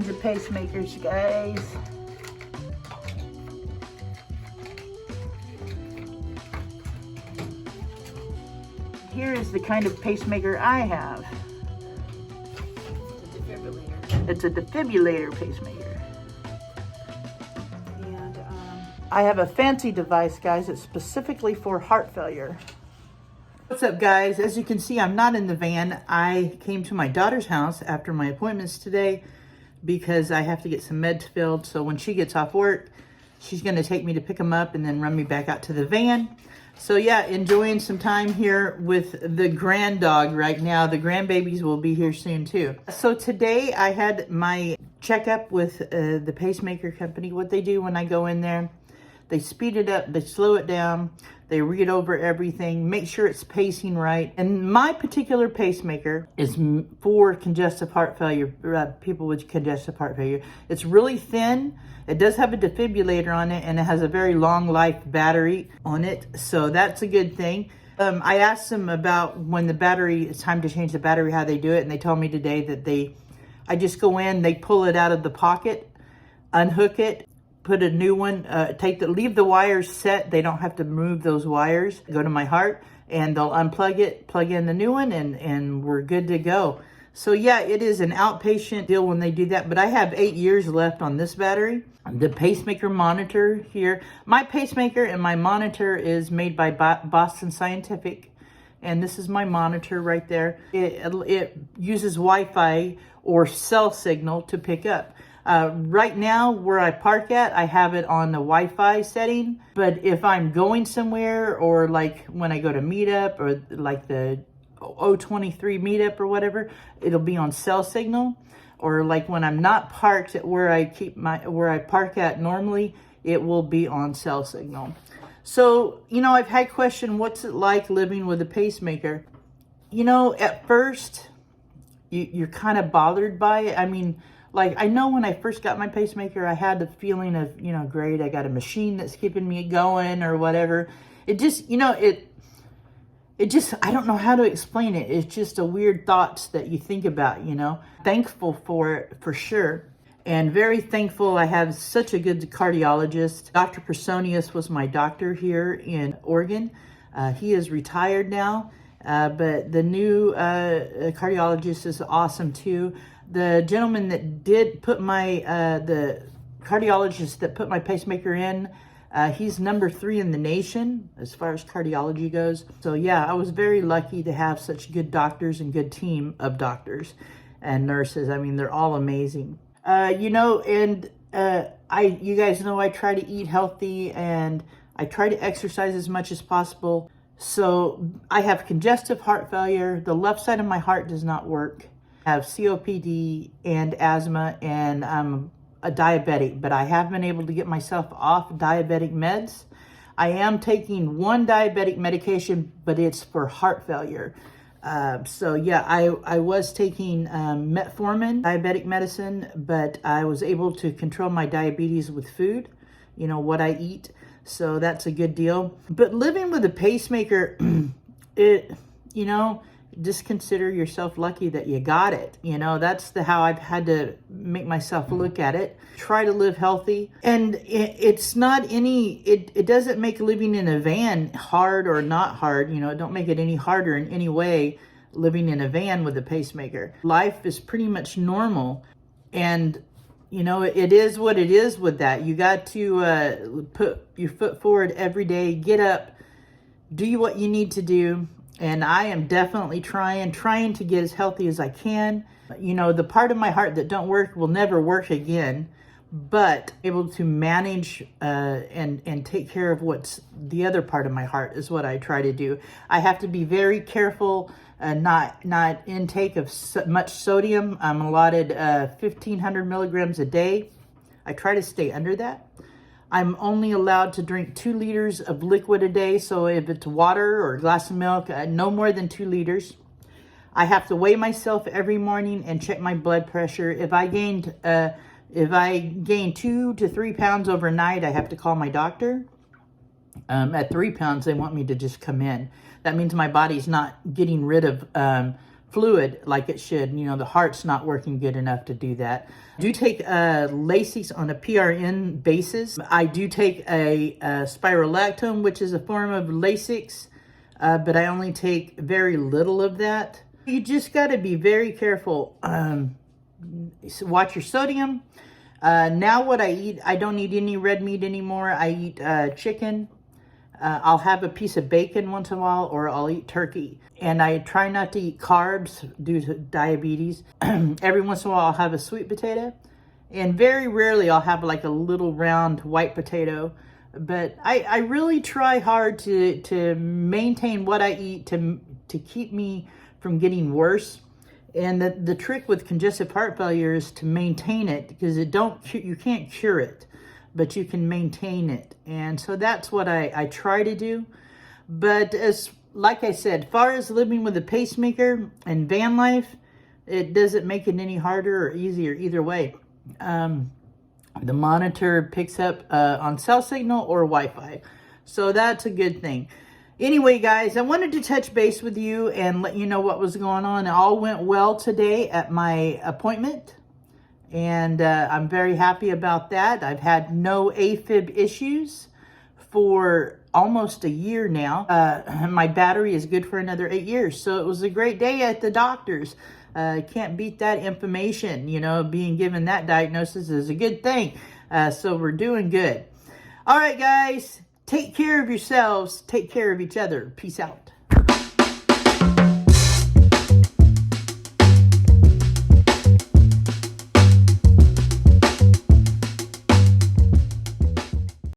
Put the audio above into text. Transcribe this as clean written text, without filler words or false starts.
kinds of pacemakers, guys. Here is the kind of pacemaker I have. It's a defibrillator pacemaker. And I have a fancy device, guys. It's specifically for heart failure. What's up, guys? As you can see, I'm not in the van. I came to my daughter's house after my appointments today because I have to get some meds filled. So when she gets off work, she's going to take me to pick them up and then run me back out to the van. So yeah, enjoying some time here with the grand dog right now. The grandbabies will be here soon too. So today I had my checkup with the pacemaker company. What they do when I go in there, they speed it up, they slow it down, they read over everything, make sure it's pacing right. And my particular pacemaker is for congestive heart failure, people with congestive heart failure. It's really thin. It does have a defibrillator on it, and it has a very long life battery on it. So that's a good thing. I asked them about when it's time to change the battery, how they do it. And they told me today that I just go in, they pull it out of the pocket, unhook it, put a new one, leave the wires set. They don't have to move those wires. Go to my heart and they'll unplug it, plug in the new one, and we're good to go. So yeah, it is an outpatient deal when they do that, but I have 8 years left on this battery. The pacemaker monitor here, my pacemaker and my monitor is made by Boston Scientific. And this is my monitor right there. It uses Wi-Fi or cell signal to pick up. Right now, where I park at, I have it on the Wi-Fi setting. But if I'm going somewhere, or like when I go to meetup, or like the O23 meetup or whatever, it'll be on cell signal. Or like when I'm not parked at where I park at normally, it will be on cell signal. So, I've had question, what's it like living with a pacemaker? At first, you're kind of bothered by it. I mean, like, I know when I first got my pacemaker, I had the feeling of, great, I got a machine that's keeping me going or whatever. It just, I don't know how to explain it. It's just a weird thoughts that you think about, Thankful for it, for sure. And very thankful I have such a good cardiologist. Dr. Personius was my doctor here in Oregon. He is retired now, but the new cardiologist is awesome too. The gentleman that did put the cardiologist that put my pacemaker in, he's number 3 in the nation as far as cardiology goes. So yeah, I was very lucky to have such good doctors and good team of doctors and nurses. I mean, they're all amazing. You guys know I try to eat healthy and I try to exercise as much as possible. So I have congestive heart failure. The left side of my heart does not work. I have COPD and asthma, and I'm a diabetic, but I have been able to get myself off diabetic meds. I am taking one diabetic medication, but it's for heart failure. So yeah, I was taking metformin, diabetic medicine, but I was able to control my diabetes with food, what I eat. So that's a good deal. But living with a pacemaker, just consider yourself lucky that you got it. That's how I've had to make myself look at it. Try to live healthy. And it's not it doesn't make living in a van hard or not hard. Don't make it any harder in any way living in a van with a pacemaker. Life is pretty much normal. And, it is what it is with that. You got to put your foot forward every day, get up, do what you need to do. And I am definitely trying to get as healthy as I can. The part of my heart that don't work will never work again, but able to manage and take care of what's the other part of my heart is what I try to do. I have to be very careful, not intake of much sodium. I'm allotted 1,500 milligrams a day. I try to stay under that. I'm only allowed to drink 2 liters of liquid a day. So if it's water or a glass of milk, no more than 2 liters. I have to weigh myself every morning and check my blood pressure. If I gain 2 to 3 pounds overnight, I have to call my doctor. At 3 pounds, they want me to just come in. That means my body's not getting rid of fluid like it should. You know, the heart's not working good enough to do that. I do take Lasix on a PRN basis. I do take a spirolactone, which is a form of Lasix, but I only take very little of that. You just got to be very careful. Watch your sodium. Now what I eat, I don't eat any red meat anymore. I eat chicken. I'll have a piece of bacon once in a while, or I'll eat turkey. And I try not to eat carbs due to diabetes. Every once in a while I'll have a sweet potato. And very rarely I'll have like a little round white potato. But I really try hard to maintain what I eat to keep me from getting worse. And the trick with congestive heart failure is to maintain it, because you can't cure it, but you can maintain it. And so that's what I try to do. But like I said, as far as living with a pacemaker and van life, it doesn't make it any harder or easier either way. The monitor picks up on cell signal or Wi-Fi. So that's a good thing. Anyway, guys, I wanted to touch base with you and let you know what was going on. It all went well today at my appointment, and I'm very happy about that. I've had no AFib issues for almost a year now. My battery is good for another 8 years, so it was a great day at the doctor's. Can't beat that information. You know, being given that diagnosis is a good thing. So we're doing good. All right, guys. Take care of yourselves. Take care of each other. Peace out.